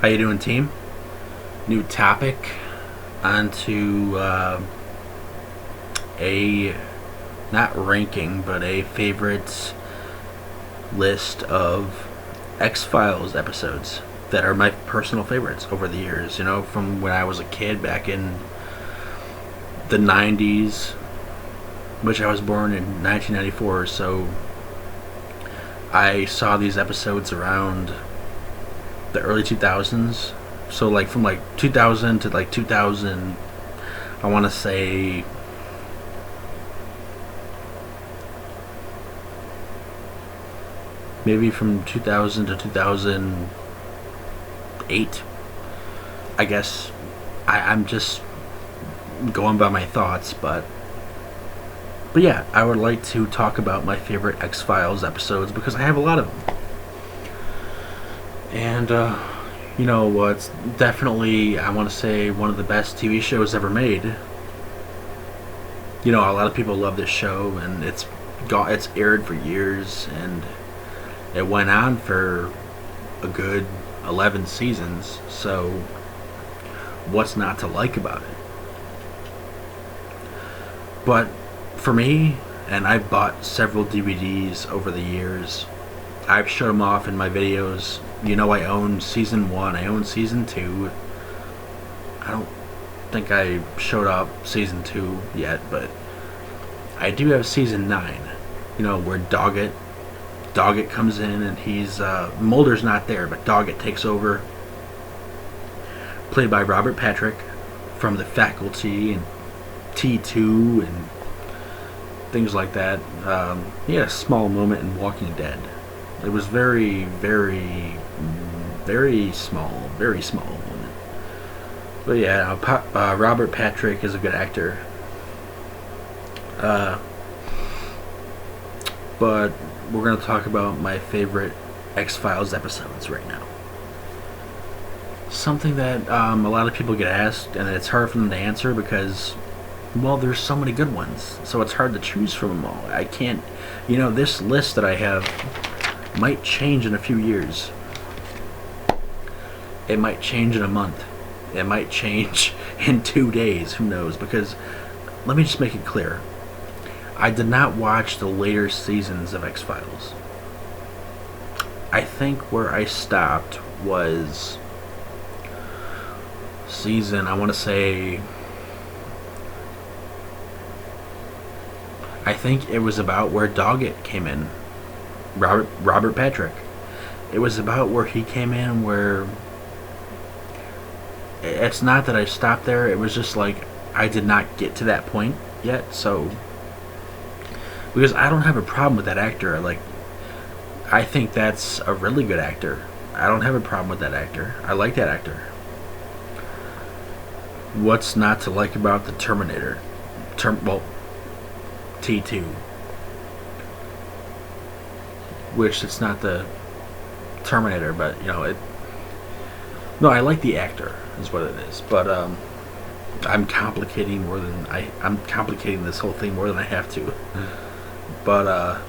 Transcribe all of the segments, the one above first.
How you doing, team? New topic. Onto a not ranking, but a favorites list of X-Files episodes that are my personal favorites over the years. You know, from when I was a kid back in the '90s, which I was born in 1994. So I saw these episodes around the early 2000s. So like from like 2000 to like 2000, I want to say maybe from 2000 to 2008. I guess I'm just going by my thoughts, but yeah, I would like to talk about my favorite X-Files episodes because I have a lot of them. And it's definitely, I want to say, one of the best TV shows ever made. You know, a lot of people love this show, and it's aired for years, and it went on for a good 11 seasons. So, what's not to like about it? But for me, and I've bought several DVDs over the years. I've showed them off in my videos. You know, I own season 1, I own season 2. I don't think I showed off season 2 yet, but I do have season 9. You know, where Doggett comes in, and he's Mulder's not there, but Doggett takes over, played by Robert Patrick from The Faculty and T2 and things like that. He had a small moment in Walking Dead. It was very, very, very small moment. But yeah, Robert Patrick is a good actor. But we're going to talk about my favorite X-Files episodes right now. Something that a lot of people get asked, and it's hard for them to answer because, well, there's so many good ones, so it's hard to choose from them all. I can't, this list that I have might change in a few years. It might change in a month. It might change in 2 days. Who knows? Because, let me just make it clear. I did not watch the later seasons of X-Files. I think where I stopped was season, I want to say, I think it was about where Doggett came in. Robert Patrick. It was about where he came in, where it's not that I stopped there, it was just like I did not get to that point yet. So because I don't have a problem with that actor, I think that's a really good actor. I don't have a problem with that actor. I like that actor. What's not to like about the Terminator? T2. Which it's not the Terminator, but it. No, I like the actor, is what it is. But I'm complicating this whole thing more than I have to. But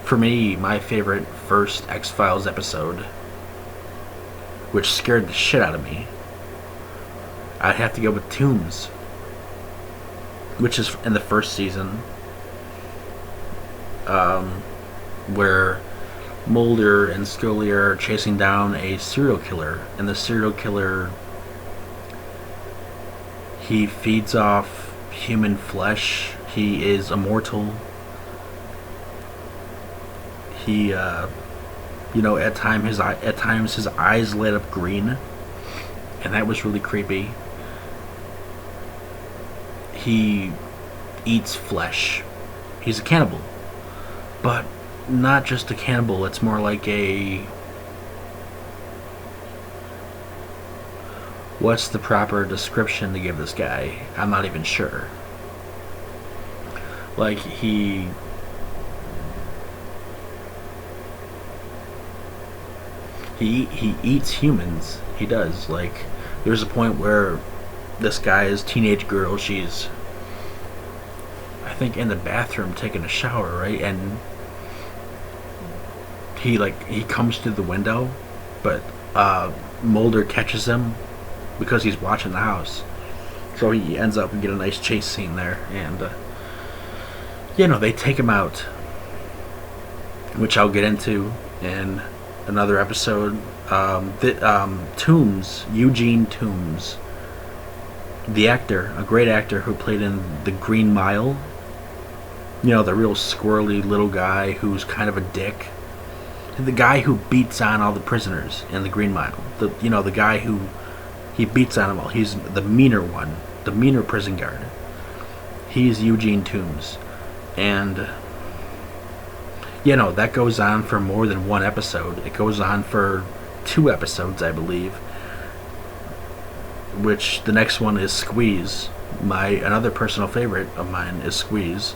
for me, my favorite first X-Files episode, which scared the shit out of me, I'd have to go with Tombs, which is in the first season. Where Mulder and Scully are chasing down a serial killer, and the serial killer, he feeds off human flesh. He is immortal. He, at times his eyes lit up green, and that was really creepy. He eats flesh. He's a cannibal. But not just a cannibal, it's more like what's the proper description to give this guy? I'm not even sure. Like, he eats humans. He does. Like, there's a point where this guy's teenage girl, she's, I think, in the bathroom taking a shower, right? And he comes to the window but Mulder catches him because he's watching the house. So he ends up and get a nice chase scene there, and they take him out, which I'll get into in another episode. Toombs, Eugene Toombs, the actor, a great actor who played in The Green Mile. The real squirrely little guy who's kind of a dick. The guy who beats on all the prisoners in The Green Mile. The guy who he beats on them all. He's the meaner one, the meaner prison guard. He's Eugene Toombs, and that goes on for more than one episode. It goes on for 2 episodes, I believe. Which the next one is Squeeze. Another personal favorite of mine is Squeeze.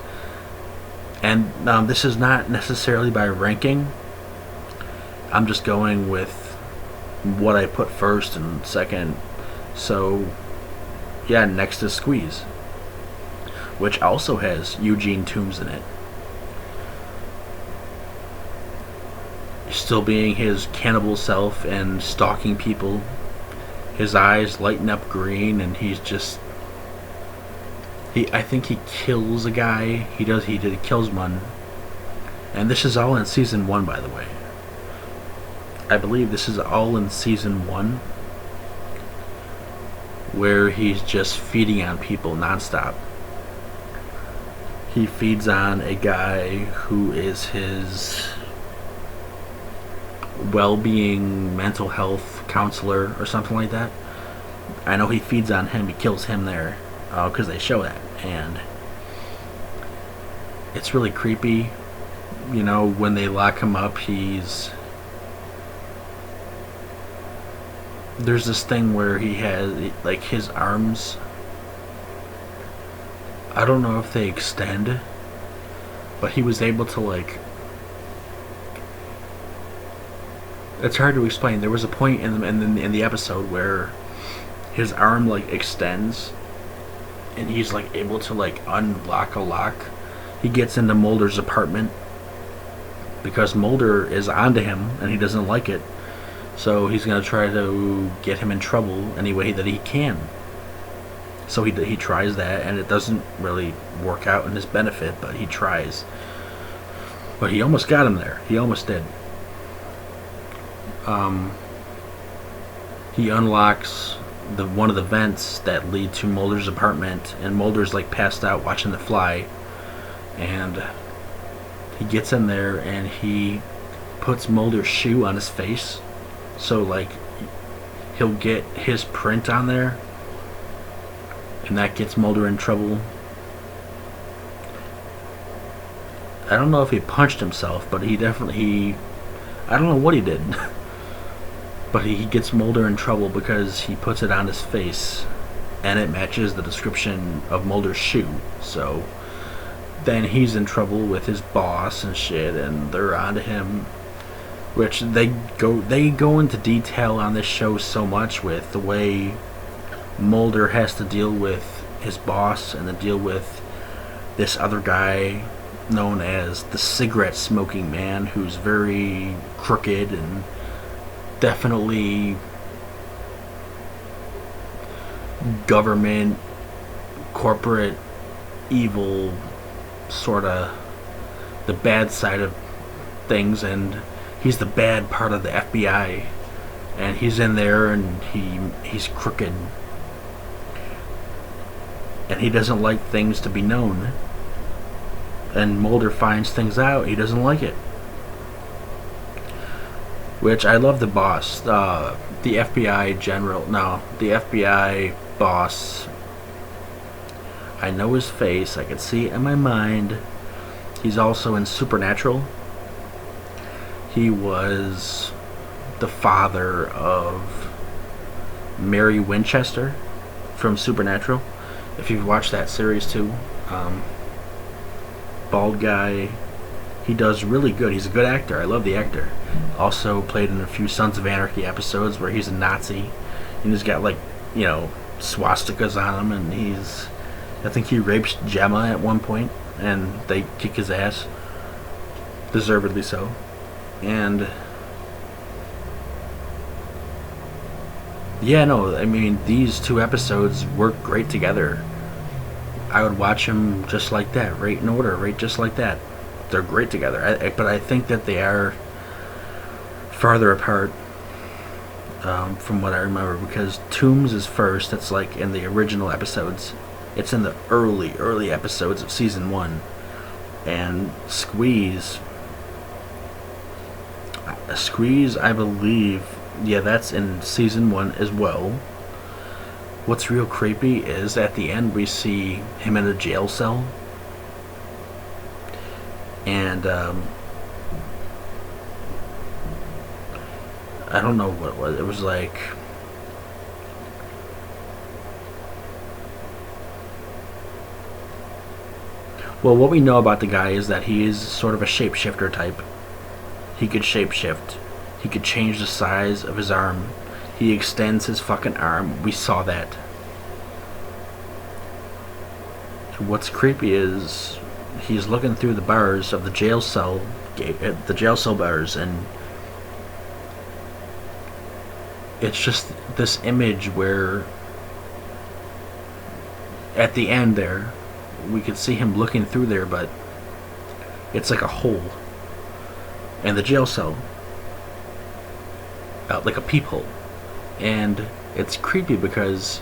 And this is not necessarily by ranking. I'm just going with what I put first and second. So, next is Squeeze, which also has Eugene Toombs in it. Still being his cannibal self and stalking people. His eyes lighten up green, and he's just... I think he kills a guy. He kills one. And this is all in season 1, by the way. I believe this is all in season 1, where he's just feeding on people nonstop. He feeds on a guy who is his well-being mental health counselor or something like that. I know he feeds on him. He kills him there because they show that, and it's really creepy. When they lock him up, there's this thing where he has his arms, I don't know if they extend, but he was able to it's hard to explain. There was a point in the episode where his arm extends, and he's able to unlock a lock. He gets into Mulder's apartment because Mulder is onto him and he doesn't like it. So he's going to try to get him in trouble any way that he can. So he tries that, and it doesn't really work out in his benefit, but he tries. But he almost got him there. He almost did. He unlocks one of the vents that lead to Mulder's apartment, and Mulder's passed out watching The Fly, and he gets in there and he puts Mulder's shoe on his face, so he'll get his print on there, and that gets Mulder in trouble. I don't know if he punched himself, but I don't know what he did. But he gets Mulder in trouble because he puts it on his face, and it matches the description of Mulder's shoe. So then he's in trouble with his boss and shit, and they're onto him. Which they go into detail on this show so much with the way Mulder has to deal with his boss and to deal with this other guy known as the cigarette smoking man, who's very crooked and definitely government, corporate, evil, sort of the bad side of things, and he's the bad part of the FBI, and he's in there and he's crooked, and he doesn't like things to be known, and Mulder finds things out. He doesn't like it. Which I love the boss, the FBI boss. I know his face. I can see it in my mind. He's also in Supernatural. He was the father of Mary Winchester from Supernatural. If you've watched that series too, bald guy. He does really good. He's a good actor. I love the actor. Also played in a few Sons of Anarchy episodes where he's a Nazi, and he's got swastikas on him, and I think he rapes Gemma at one point, and they kick his ass, deservedly so. And Yeah, no, I mean, these two episodes work great together. I would watch them just like that, right in order, right just like that. They're great together. But I think that they are farther apart from what I remember, because Tombs is first. That's like in the original episodes. It's in the early episodes of season 1. And Squeeze, I believe, yeah, that's in season 1 as well. What's real creepy is at the end we see him in a jail cell, and I don't know what it was. It was like, well, what we know about the guy is that he is sort of a shapeshifter type. He could shapeshift. He could change the size of his arm. He extends his fucking arm. We saw that. What's creepy is he's looking through the bars of the jail cell bars, and it's just this image where at the end there we could see him looking through there, but it's like a hole in the jail cell, like a peephole. And it's creepy because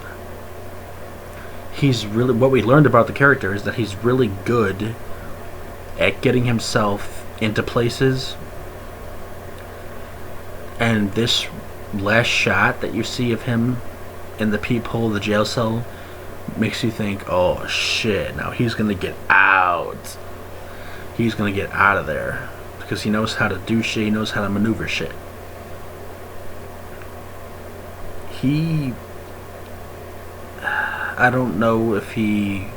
he's really, what we learned about the character is that he's really good at getting himself into places. And this last shot that you see of him in the peephole of the jail cell makes you think, oh shit, now he's gonna get out. He's gonna get out of there. Because he knows how to do shit, he knows how to maneuver shit. I don't know if he...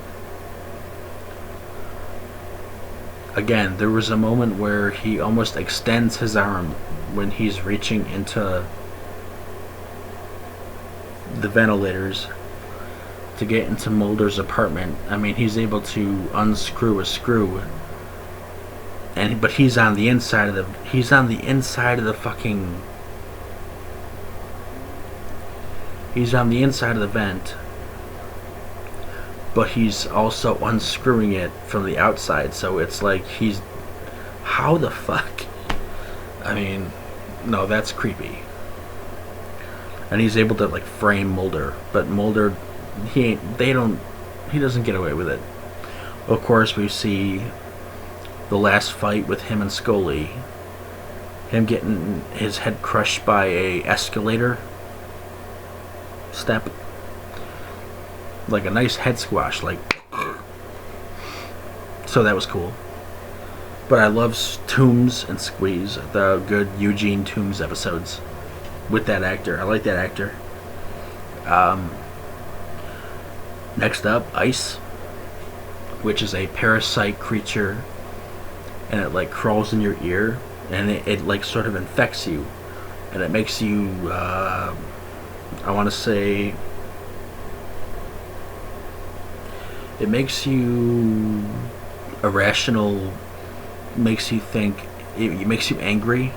Again, there was a moment where he almost extends his arm when he's reaching into the ventilators to get into Mulder's apartment. I mean, he's able to unscrew a screw, but he's on the inside of the fucking... He's on the inside of the vent, but he's also unscrewing it from the outside, so it's like he's... How the fuck? I mean, no, that's creepy. And he's able to, like, frame Mulder, but Mulder, he doesn't get away with it. Of course, we see the last fight with him and Scully, him getting his head crushed by a escalator step, like a nice head squash, like. So that was cool. But I love Tooms and Squeeze, the good Eugene Tooms episodes with that actor. I like that actor. Next up, Ice, which is a parasite creature, and it like crawls in your ear, and it like sort of infects you, and it makes you I want to say it makes you irrational, makes you think, it makes you angry.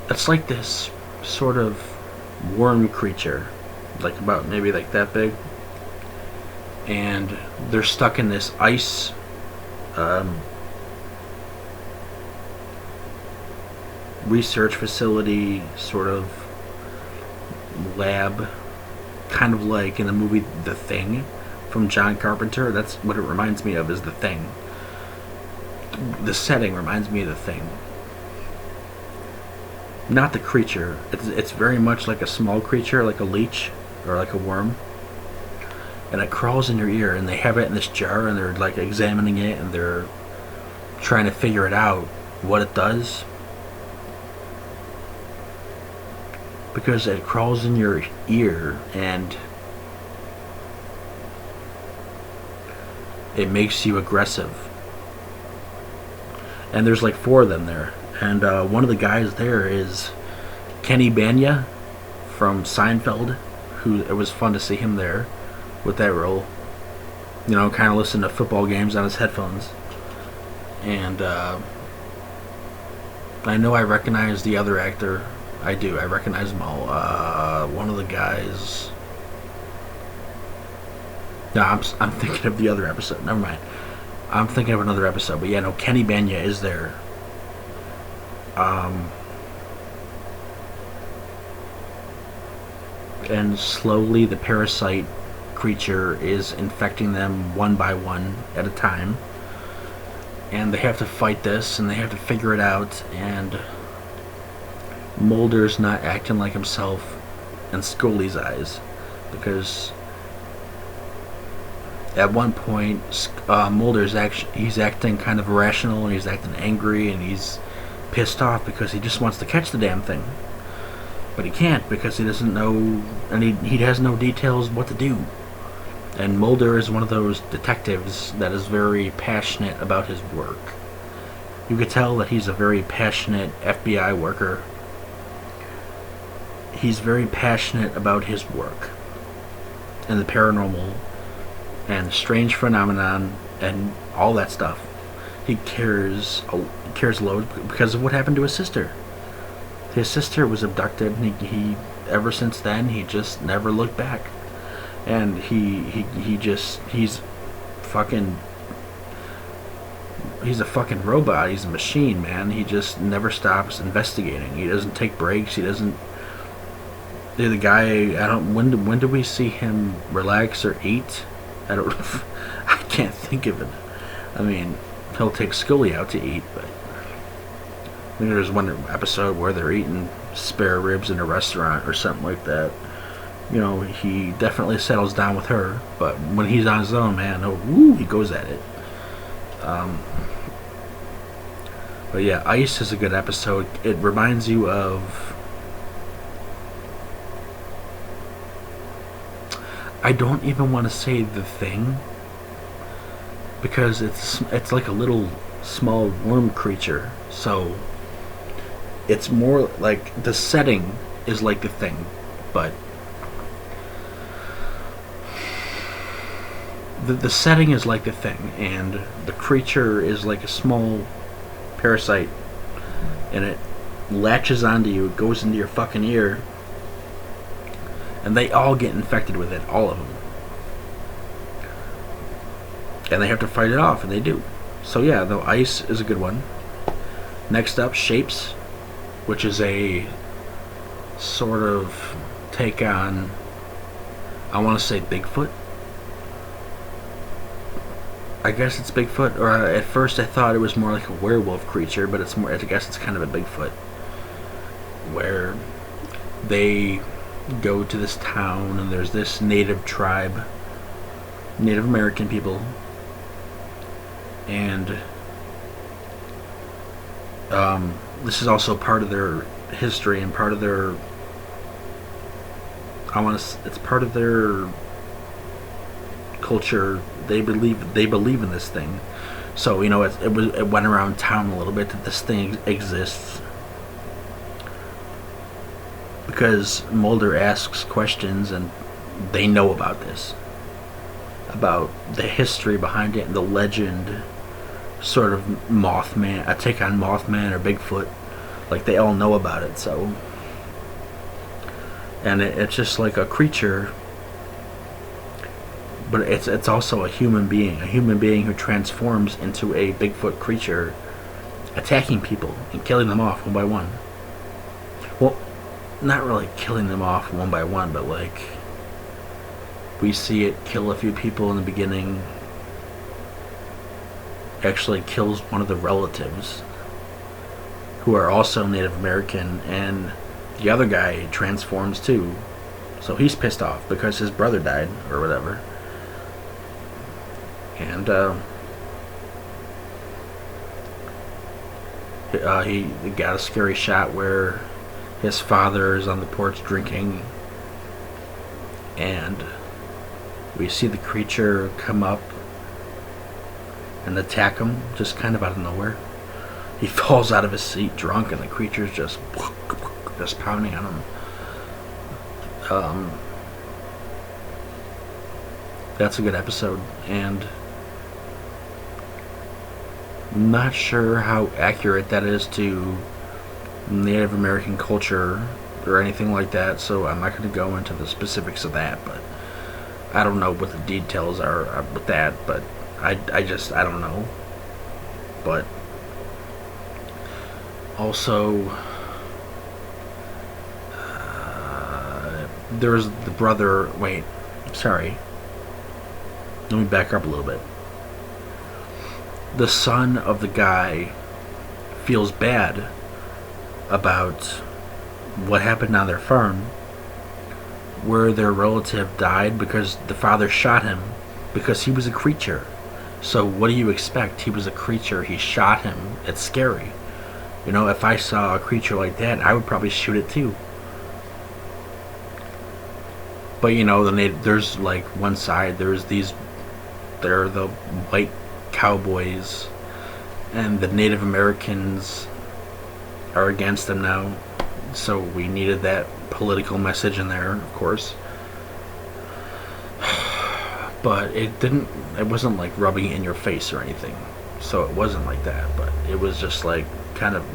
It's like this sort of worm creature, like about maybe like that big, and they're stuck in this ice research facility sort of lab, kind of like in the movie The Thing from John Carpenter. That's what it reminds me of, is The Thing. The setting reminds me of The Thing, not the creature. It's very much like a small creature, like a leech or like a worm, and it crawls in your ear, and they have it in this jar, and they're like examining it, and they're trying to figure it out, what it does, because it crawls in your ear and it makes you aggressive. And there's like 4 of them there, and one of the guys there is Kenny Bania from Seinfeld, who, it was fun to see him there with that role, you know, kind of listen to football games on his headphones. And I know I recognize the other actor. I do. I recognize them all. One of the guys. No, I'm thinking of the other episode. Never mind. I'm thinking of another episode. But yeah, no, Kenny Bania is there. And slowly the parasite creature is infecting them one by one at a time. And they have to fight this, and they have to figure it out, and Mulder's not acting like himself in Scully's eyes, because at one point Mulder's he's acting kind of irrational, and he's acting angry, and he's pissed off because he just wants to catch the damn thing, but he can't because he doesn't know, and he has no details what to do. And Mulder is one of those detectives that is very passionate about his work. You could tell that he's a very passionate FBI worker. He's very passionate about his work and the paranormal and strange phenomenon and all that stuff. He cares a lot because of what happened to his sister. His sister was abducted, and he ever since then he just never looked back. And he's a fucking robot. He's a machine, man. He just never stops investigating. He doesn't take breaks. He doesn't. The guy, I don't. When do we see him relax or eat? I don't. I can't think of it. I mean, he'll take Scully out to eat, but I think there's one episode where they're eating spare ribs in a restaurant or something like that. You know, he definitely settles down with her, but when he's on his own, man, he goes at it. But yeah, Ice is a good episode. It reminds you of... I don't even want to say The Thing, because it's like a little small worm creature, so it's more like the setting is like The Thing, but the setting is like The Thing, and the creature is like a small parasite, and it latches onto you, it goes into your fucking ear, and they all get infected with it, all of them. And they have to fight it off, and they do. So yeah, though, Ice is a good one. Next up, Shapes, which is a sort of take on, I want to say Bigfoot. I guess it's Bigfoot, or at first I thought it was more like a werewolf creature, but it's more, I guess it's kind of a Bigfoot, where they go to this town and there's this native tribe, Native American people, and this is also part of their history and part of their, it's part of their culture. They believe in this thing, so you know it went around town a little bit that this thing exists, because Mulder asks questions and they know about this, about the history behind it and the legend, sort of Mothman, a take on Mothman or Bigfoot, like they all know about it. So, and it's just like a creature, but it's also a human being who transforms into a Bigfoot creature, attacking people and killing them off one by one. Well, not really killing them off one by one, but like we see it kill a few people in the beginning. Actually kills one of the relatives who are also Native American, and the other guy transforms too. So he's pissed off because his brother died or whatever. And he got a scary shot where his father is on the porch drinking, and we see the creature come up and attack him just kind of out of nowhere. He falls out of his seat drunk, and the creature's just pounding on him. That's a good episode, and I'm not sure how accurate that is to Native American culture or anything like that, so I'm not going to go into the specifics of that, but I don't know what the details are with that, but I don't know. But also, there's the brother. Wait, sorry. Let me back up a little bit. The son of the guy feels bad about what happened on their farm, where their relative died because the father shot him because he was a creature. So what do you expect? He was a creature. He shot him. It's scary. You know, if I saw a creature like that, I would probably shoot it too. But you know, there's like one side. They're the white cowboys, and the Native Americans are against them now. So we needed that political message in there, of course. But it wasn't like rubbing it in your face or anything. So it wasn't like that, but it was just like kind of,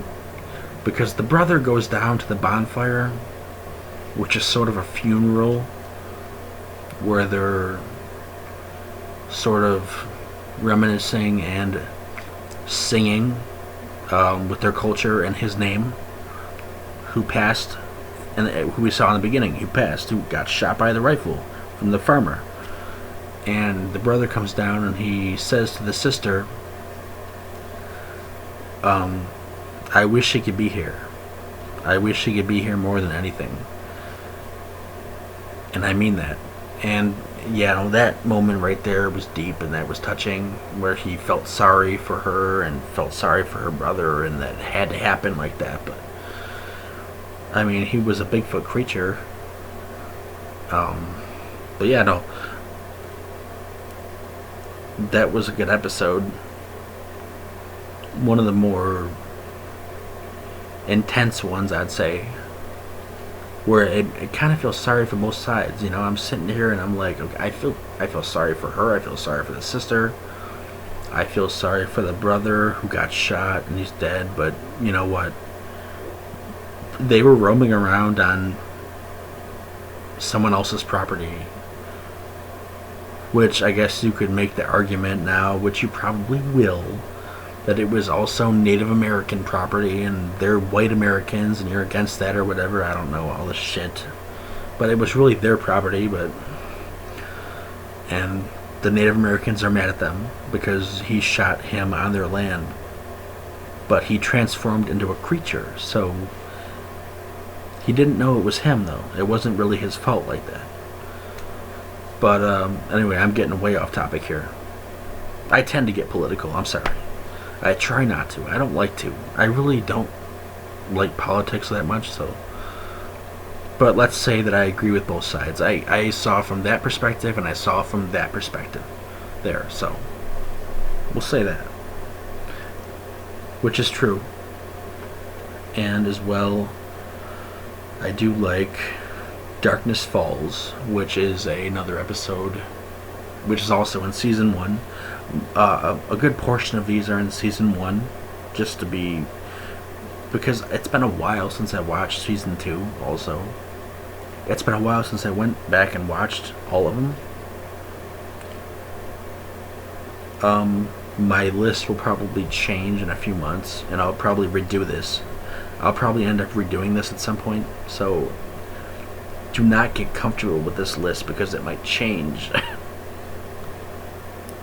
because the brother goes down to the bonfire, which is sort of a funeral where they're sort of reminiscing and singing with their culture and his name, who passed, and who we saw in the beginning, who got shot by the rifle from the farmer. And the brother comes down and he says to the sister, I wish she could be here. I wish she could be here more than anything. And I mean that. And yeah, no, that moment right there was deep, and that was touching, where he felt sorry for her and felt sorry for her brother, and that had to happen like that. But I mean, he was a Bigfoot creature. But yeah, no, that was a good episode. One of the more intense ones, I'd say, where it kind of feels sorry for both sides. You know, I'm sitting here and I'm like, okay, I feel sorry for her. I feel sorry for the sister. I feel sorry for the brother who got shot and he's dead. But you know what? They were roaming around on someone else's property, which I guess you could make the argument now, which you probably will, that it was also Native American property and they're white Americans and you're against that or whatever. I don't know all this shit. But it was really their property, and the Native Americans are mad at them because he shot him on their land. But he transformed into a creature, so he didn't know it was him, though. It wasn't really his fault like that. But anyway, I'm getting way off topic here. I tend to get political, I'm sorry. I try not to. I don't like to. I really don't like politics that much, so. But let's say that I agree with both sides. I saw from that perspective and I saw from that perspective there, so we'll say that. Which is true. And as well, I do like Darkness Falls, which is another episode, which is also in season 1. A good portion of these are in season 1, just to be, because it's been a while since I watched season 2 also. It's been a while since I went back and watched all of them. My list will probably change in a few months, and I'll probably redo this. I'll probably end up redoing this at some point, so do not get comfortable with this list because it might change.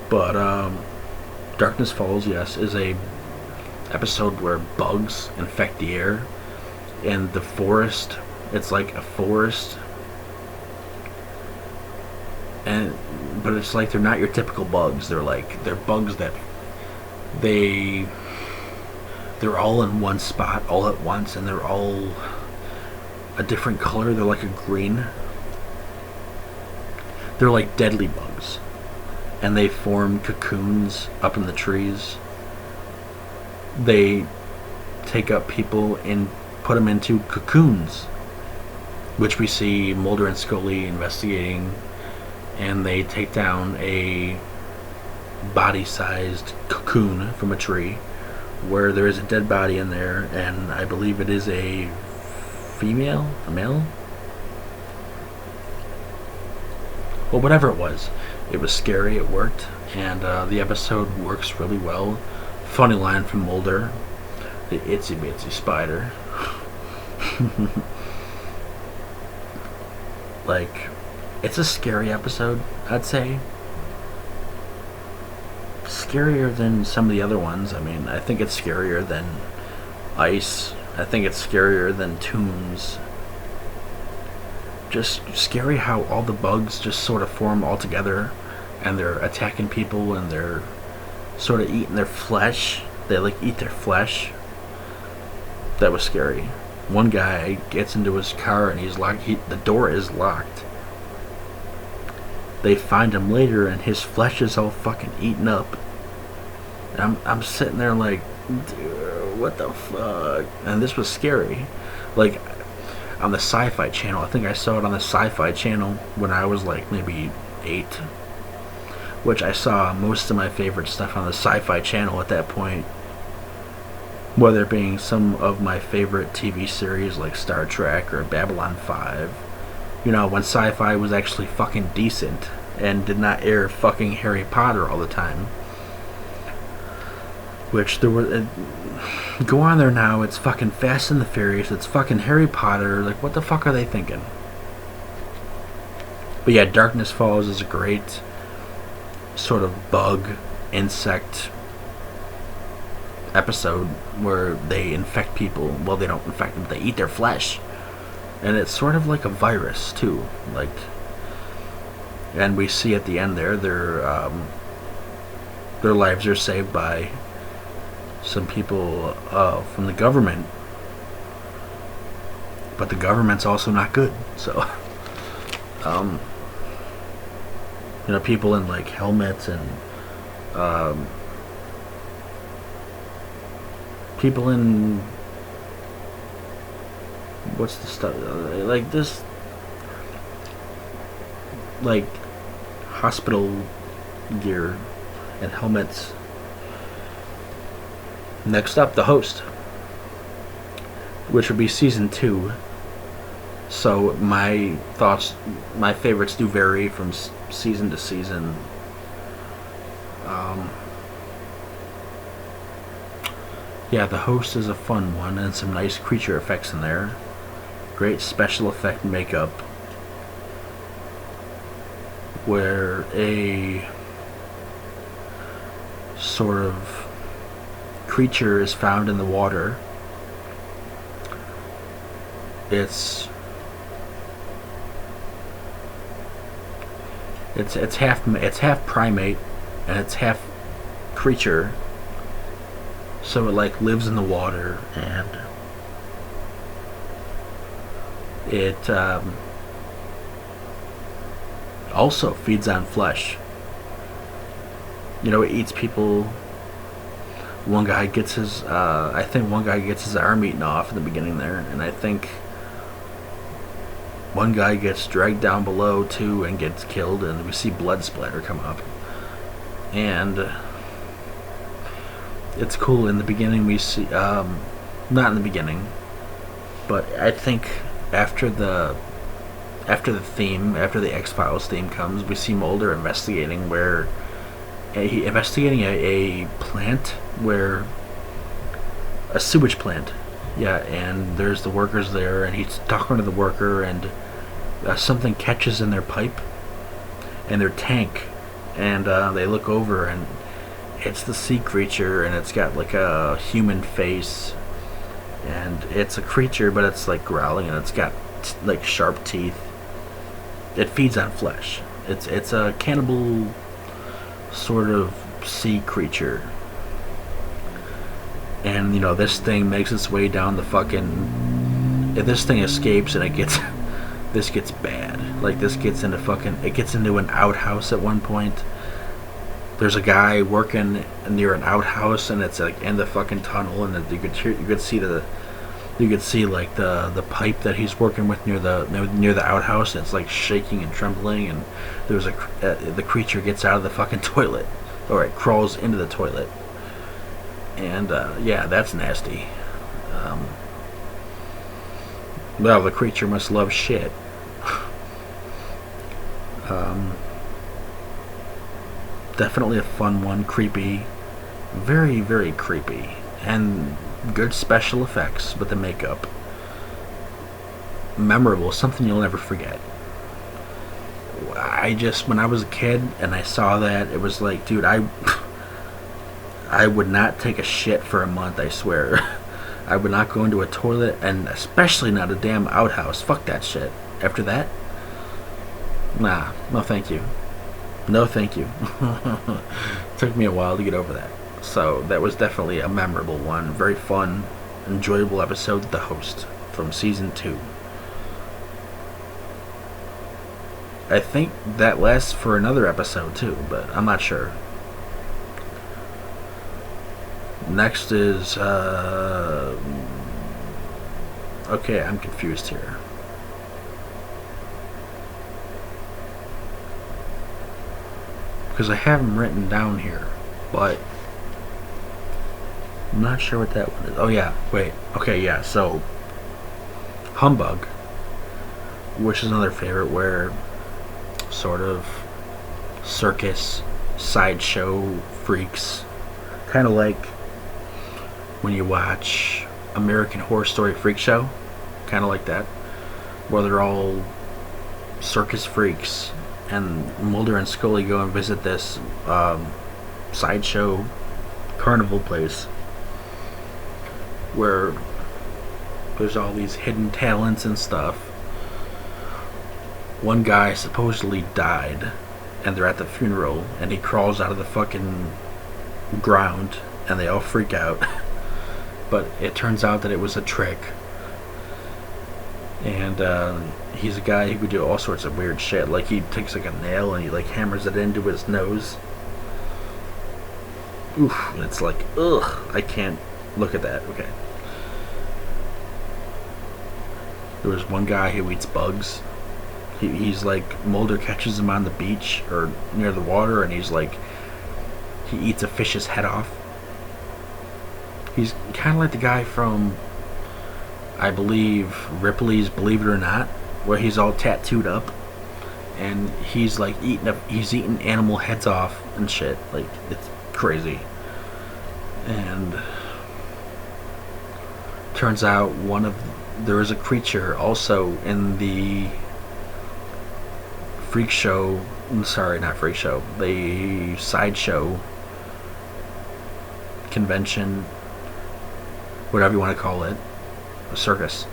But Darkness Falls, yes, is a episode where bugs infect the air, and the forest, it's like a forest, but it's like they're not your typical bugs. They're bugs that they're all in one spot all at once, and they're all a different color. They're like a green. They're like deadly bugs, and they form cocoons up in the trees. They take up people and put them into cocoons, which we see Mulder and Scully investigating, and they take down a body-sized cocoon from a tree where there is a dead body in there, and I believe it is a female, a male. Well, whatever it was scary. It worked, and the episode works really well. Funny line from Mulder, the itsy bitsy spider. Like, it's a scary episode, I'd say. Scarier than some of the other ones. I mean, I think it's scarier than Ice. I think it's scarier than Tombs. Just scary how all the bugs just sort of form all together, and they're attacking people, and they're sort of eating their flesh. They like eat their flesh. That was scary. One guy gets into his car and he's locked. The door is locked. They find him later and his flesh is all fucking eaten up. And I'm sitting there like, dude, what the fuck? And this was scary. Like, on the Sci-Fi Channel. I think I saw it on the Sci-Fi Channel when I was like maybe 8. Which I saw most of my favorite stuff on the Sci-Fi Channel at that point. Whether it being some of my favorite TV series like Star Trek or Babylon 5. You know, when sci-fi was actually fucking decent and did not air fucking Harry Potter all the time. Which there were... go on there now, it's fucking Fast and the Furious, it's fucking Harry Potter. Like, what the fuck are they thinking? But yeah, Darkness Falls is a great sort of bug, insect episode where they infect people. Well, they don't infect them, they eat their flesh. And it's sort of like a virus too. Like, and we see at the end there, their lives are saved by some people from the government. But the government's also not good. So, you know, people in like helmets and people in, what's the stuff, like this, like hospital gear and helmets. Next up, The Host, which would be season 2. So my thoughts, my favorites do vary from season to season. Yeah, The Host is a fun one, and some nice creature effects in there. Great special effect makeup. Where a sort of creature is found in the water. It's half primate and it's half creature. So it like lives in the water, and it also feeds on flesh. You know, it eats people. One guy gets his I think one guy gets his arm eaten off in the beginning there, and I think one guy gets dragged down below too and gets killed, and we see blood splatter come up. And it's cool. In the beginning we see, not in the beginning, but I think after the theme, after the X-Files theme comes, we see Mulder investigating a plant where, a sewage plant, yeah, and there's the workers there, and he's talking to the worker, and something catches in their pipe, in their tank, and they look over, and it's the sea creature, and it's got like a human face, and it's a creature, but it's like growling, and it's got like sharp teeth. It feeds on flesh. It's a cannibal sort of sea creature. And you know, this thing makes its way down the fucking, if this thing escapes and it gets this gets bad. Like, this gets into it gets into an outhouse at one point. There's a guy working near an outhouse, and it's like in the fucking tunnel, and you could see like the pipe that he's working with near the outhouse, and it's like shaking and trembling, and there's the creature gets out of the fucking toilet, or it crawls into the toilet. And yeah, that's nasty. Well, the creature must love shit. Definitely a fun one, creepy, very, very creepy, and good special effects with the makeup. Memorable, something you'll never forget. When I was a kid and I saw that, it was like, dude, I would not take a shit for a month, I swear. I would not go into a toilet, and especially not a damn outhouse. Fuck that shit. After that, nah, no thank you. No thank you. Took me a while to get over that. So that was definitely a memorable one. Very fun, enjoyable episode, The Host, from season 2. I think that lasts for another episode too, but I'm not sure. Next is okay, I'm confused here. Because I have them written down here, but I'm not sure what that one is. Oh yeah, wait. Okay, yeah, so Humbug, which is another favorite, where sort of circus sideshow freaks, kind of like when you watch American Horror Story Freak Show, kind of like that, where they're all circus freaks, and Mulder and Scully go and visit this sideshow carnival place where there's all these hidden talents and stuff. One guy supposedly died, and they're at the funeral, and he crawls out of the fucking ground, and they all freak out. But it turns out that it was a trick, and he's a guy who could do all sorts of weird shit. Like, he takes like a nail and he like hammers it into his nose. Oof, it's like, ugh, I can't look at that. Okay. There was one guy who eats bugs. He's like, Mulder catches him on the beach or near the water, and he's like, he eats a fish's head off. He's kind of like the guy from, I believe, Ripley's Believe It or Not, where he's all tattooed up, and he's like he's eating animal heads off and shit. Like, it's crazy. And turns out there is a creature also in the freak show. Sorry, not freak show. The sideshow convention, whatever you want to call it, a circus.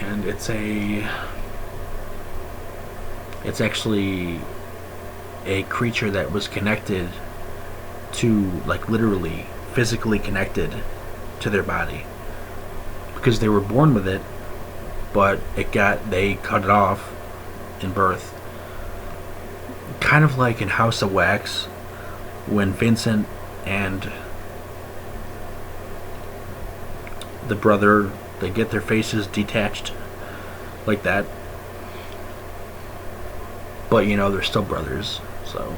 And it's actually a creature that was connected to, like, literally physically connected to their body, because they were born with it, but they cut it off in birth. Kind of like in House of Wax, when Vincent and the brother, they get their faces detached like that, but they're still brothers. So,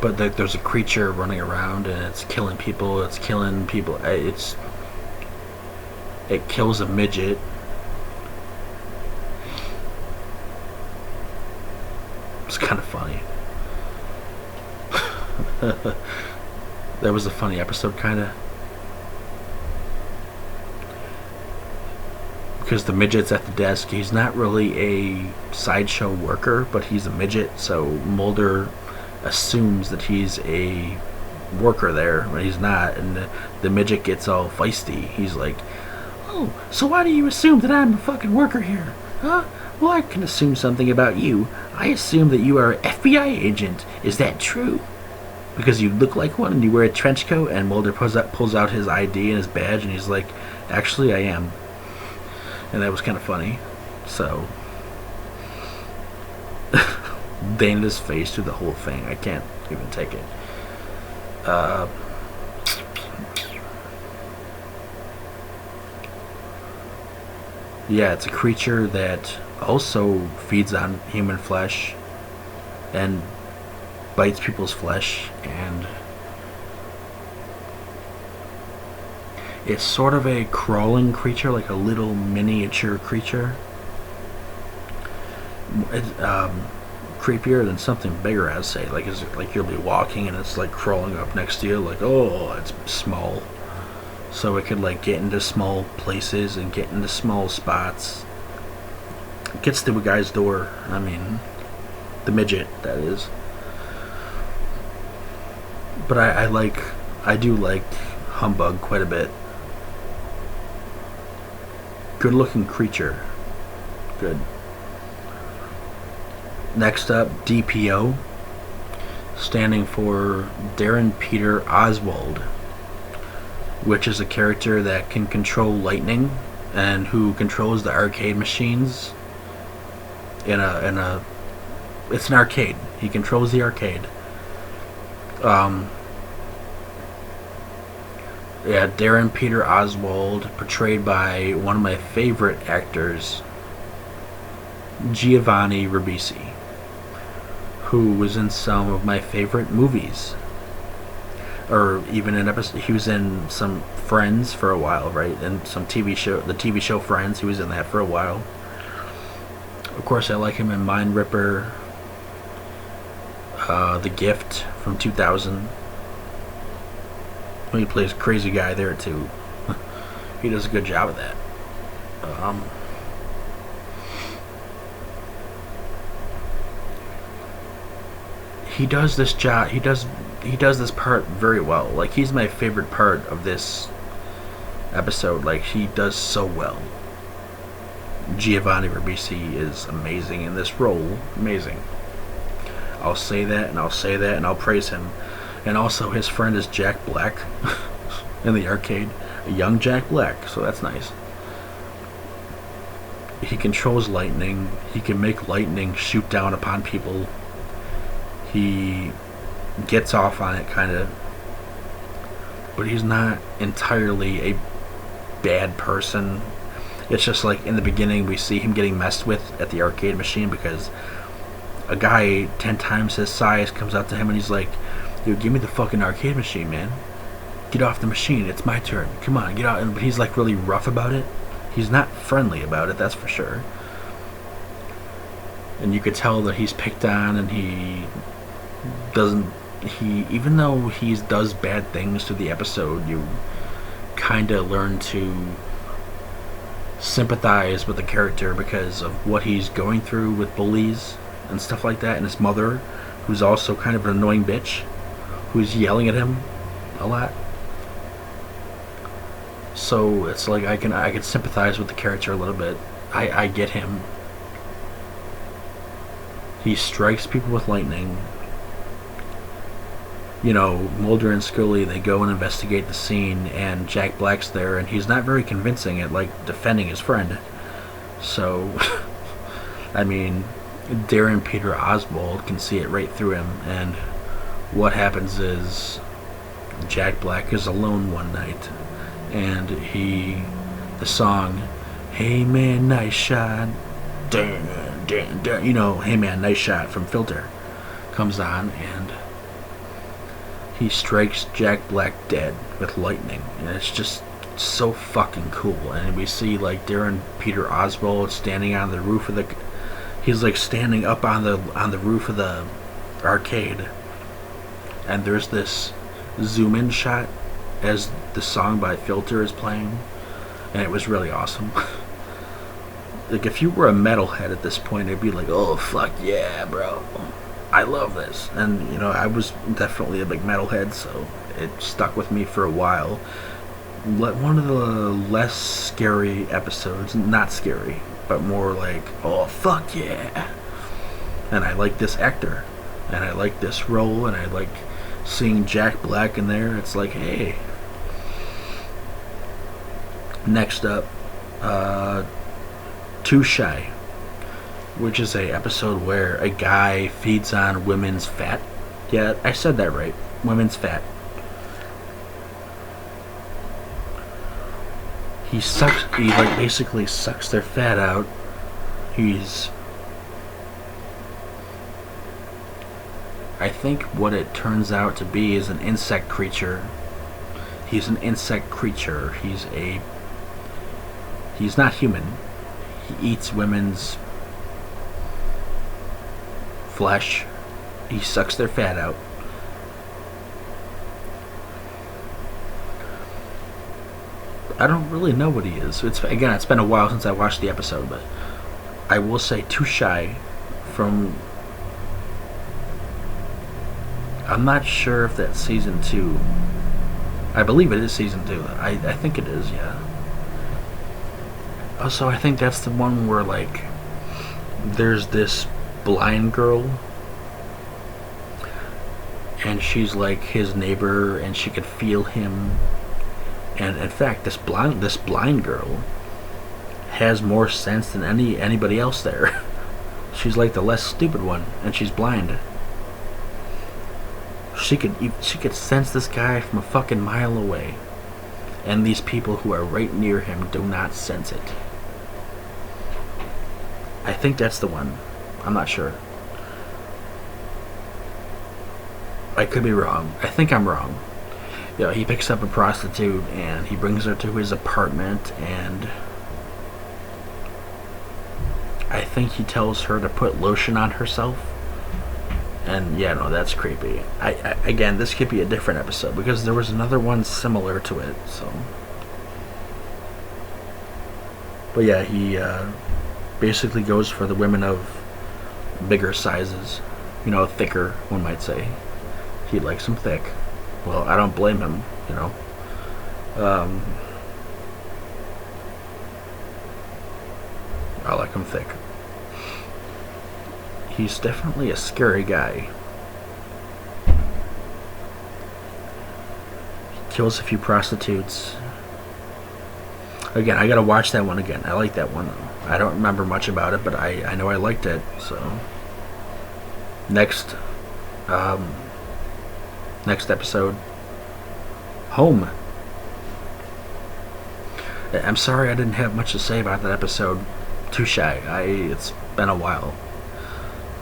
but there's a creature running around, and it's killing people. It kills a midget. It's kind of funny. That was a funny episode, kind of. Because the midget's at the desk. He's not really a sideshow worker, but he's a midget, so Mulder assumes that he's a worker there, but he's not, and the midget gets all feisty. He's like, "Oh, so why do you assume that I'm a fucking worker here? Huh? Well, I can assume something about you. I assume that you are an FBI agent. Is that true? Because you look like one and you wear a trench coat." And Mulder pulls out his ID and his badge, and he's like, "Actually, I am." And that was kind of funny. So Dana's face through the whole thing, I can't even take it. Yeah, it's a creature that also feeds on human flesh, and bites people's flesh, and it's sort of a crawling creature, like a little miniature creature. It's creepier than something bigger, I'd say. Like, is it like you'll be walking and it's like crawling up next to you, like, oh, it's small. So it could like get into small places and get into small spots. It gets to a guy's door. I mean, the midget, that is. But I do like Humbug quite a bit. Good looking creature. Good. Next up, DPO, standing for Darren Peter Oswald, which is a character that can control lightning and who controls the arcade machines it's an arcade. He controls the arcade. Yeah, Darren Peter Oswald, portrayed by one of my favorite actors, Giovanni Ribisi, who was in some of my favorite movies. Or even an episode, he was in some Friends for a while, right? And some TV show, the TV show Friends, he was in that for a while. Of course, I like him in Mind Ripper, The Gift from 2000. He plays a crazy guy there too. He does a good job of that. He does this job. He does this part very well. Like, he's my favorite part of this episode. Like, he does so well. Giovanni Ribisi is amazing in this role. Amazing. I'll say that, and I'll say that, and I'll praise him. And also, his friend is Jack Black in the arcade. A young Jack Black, so that's nice. He controls lightning. He can make lightning shoot down upon people. He gets off on it, kind of. But he's not entirely a bad person. It's just like in the beginning we see him getting messed with at the arcade machine because a guy 10 times his size comes up to him and he's like, dude, give me the fucking arcade machine, man. Get off the machine. It's my turn. Come on, get out. But he's like really rough about it. He's not friendly about it, that's for sure. And you could tell that he's picked on, and he doesn't... even though he does bad things to the episode, you kind of learn to sympathize with the character because of what he's going through with bullies and stuff like that, and his mother, who's also kind of an annoying bitch, who's yelling at him a lot. So it's like I can sympathize with the character a little bit. I get him. He strikes people with lightning. You know, Mulder and Scully, they go and investigate the scene, and Jack Black's there, and he's not very convincing at, like, defending his friend. So, I mean, Darren Peter Oswald can see it right through him, and what happens is Jack Black is alone one night, and the song, Hey Man, Nice Shot, dun, dun, dun, you know, Hey Man, Nice Shot from Filter, comes on, and he strikes Jack Black dead with lightning, and it's just so fucking cool. And we see like Darren Peter Oswald standing on the roof of he's like standing up on the roof of the arcade, and there's this zoom in shot as the song by Filter is playing, and it was really awesome. Like, if you were a metalhead at this point, it'd be like, oh fuck yeah, bro, I love this. And, you know, I was definitely a big metalhead, so it stuck with me for a while. One of the less scary episodes, not scary, but more like, oh, fuck yeah. And I like this actor, and I like this role, and I like seeing Jack Black in there. It's like, hey. Next up, Too Shy, which is a episode where a guy feeds on women's fat. Yeah, I said that right. Women's fat. He like basically sucks their fat out. I think what it turns out to be is an insect creature. He's an insect creature. He's not human. He eats women's flesh. He sucks their fat out. I don't really know what he is. It's been a while since I watched the episode, but I will say Too Shy from, I'm not sure if that's season 2. I believe it is season 2. I think it is, yeah. Also, I think that's the one where, like, there's this blind girl, and she's like his neighbor, and she could feel him. And in fact, this blind girl has more sense than anybody else there. She's like the less stupid one, and she's blind. She could sense this guy from a fucking mile away, and these people who are right near him do not sense it. I think that's the one. I'm not sure. I could be wrong. I think I'm wrong. You know, he picks up a prostitute and he brings her to his apartment, and I think he tells her to put lotion on herself. And yeah, no, that's creepy. Again, this could be a different episode because there was another one similar to it. So, but yeah, he basically goes for the women of bigger sizes. You know, thicker, one might say. He likes them thick. Well, I don't blame him, you know. I like him thick. He's definitely a scary guy. He kills a few prostitutes. Again, I gotta watch that one again. I like that one though. I don't remember much about it, but I know I liked it. So next episode, Home. I'm sorry I didn't have much to say about that episode. Too Shy. It's been a while,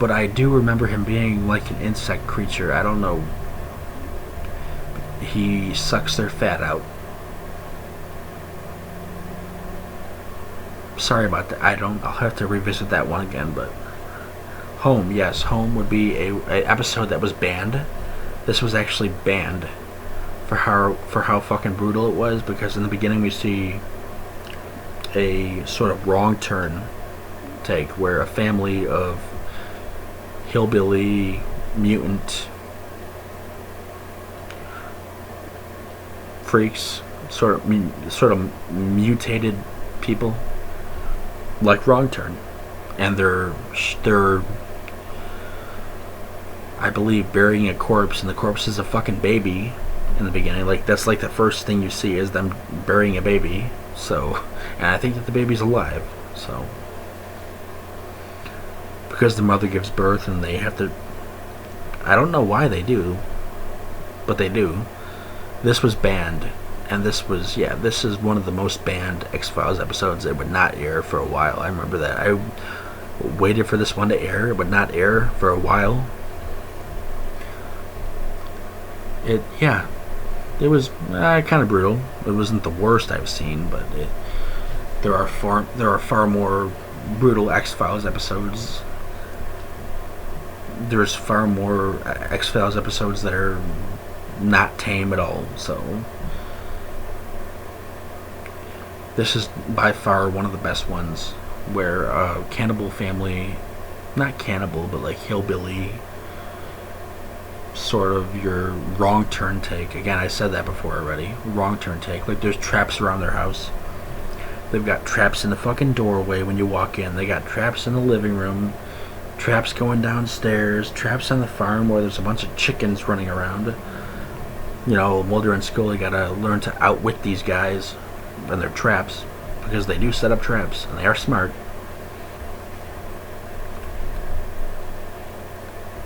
but I do remember him being like an insect creature. I don't know. He sucks their fat out. Sorry about that. I'll have to revisit that one again. But Home, yes, Home would be a episode that was banned. This was actually banned for how fucking brutal it was, because in the beginning we see a sort of wrong turn take where a family of hillbilly mutant freaks, sort of mutated people, like Wrong Turn, and they're I believe burying a corpse, and the corpse is a fucking baby in the beginning. Like, that's like the first thing you see is them burying a baby. So, and I think that the baby's alive. So, because the mother gives birth and they have to, I don't know why they do, but they do. This was banned, and this is one of the most banned X-Files episodes. It would not air for a while. I remember that. I waited for this one to air. It would not air for a while. It was kind of brutal. It wasn't the worst I've seen, but there are far more brutal X-Files episodes. There's far more X-Files episodes that are not tame at all. So this is by far one of the best ones, where a cannibal family, not cannibal, but like hillbilly, sort of your Wrong Turn take. Again, I said that before already. Wrong Turn take. Like, there's traps around their house. They've got traps in the fucking doorway when you walk in. They got traps in the living room. Traps going downstairs. Traps on the farm where there's a bunch of chickens running around. You know, Mulder and Scully gotta learn to outwit these guys and their traps, because they do set up traps, and they are smart.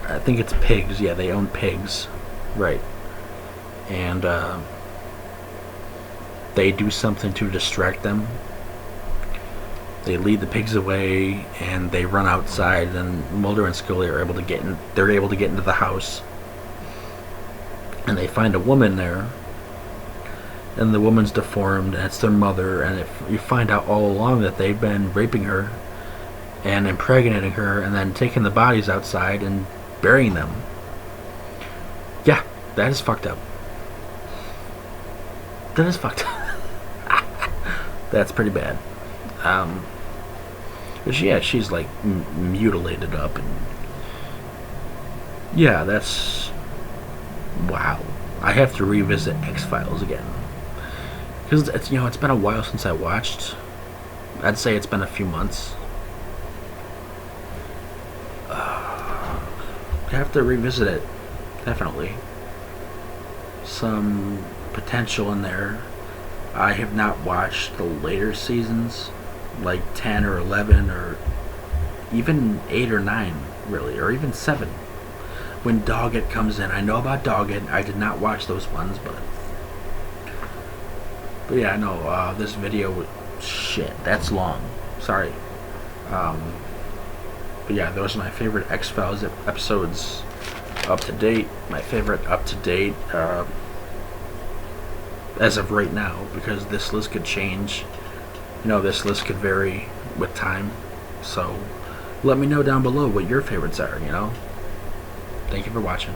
I think it's pigs. Yeah, they own pigs. Right. And they do something to distract them. They lead the pigs away, and they run outside. And Mulder and Scully are able to get in. They're able to get into the house, and they find a woman there. And the woman's deformed, and it's their mother. And you find out all along that they've been raping her and impregnating her, and then taking the bodies outside and burying them. Yeah, that is fucked up. That is fucked up. That's pretty bad. But yeah, she's like mutilated up, and yeah, that's wow. I have to revisit X-Files again because it's been a while since I watched. I'd say it's been a few months. I have to revisit it. Definitely. Some potential in there. I have not watched the later seasons, like 10 or 11 or even 8 or 9, really, or even 7. When Doggett comes in. I know about Doggett. I did not watch those ones, but yeah, no, this video, shit, that's long. Sorry. But yeah, those are my favorite X-Files episodes up to date. My favorite up to date as of right now, because this list could change. This list could vary with time. So let me know down below what your favorites are. Thank you for watching.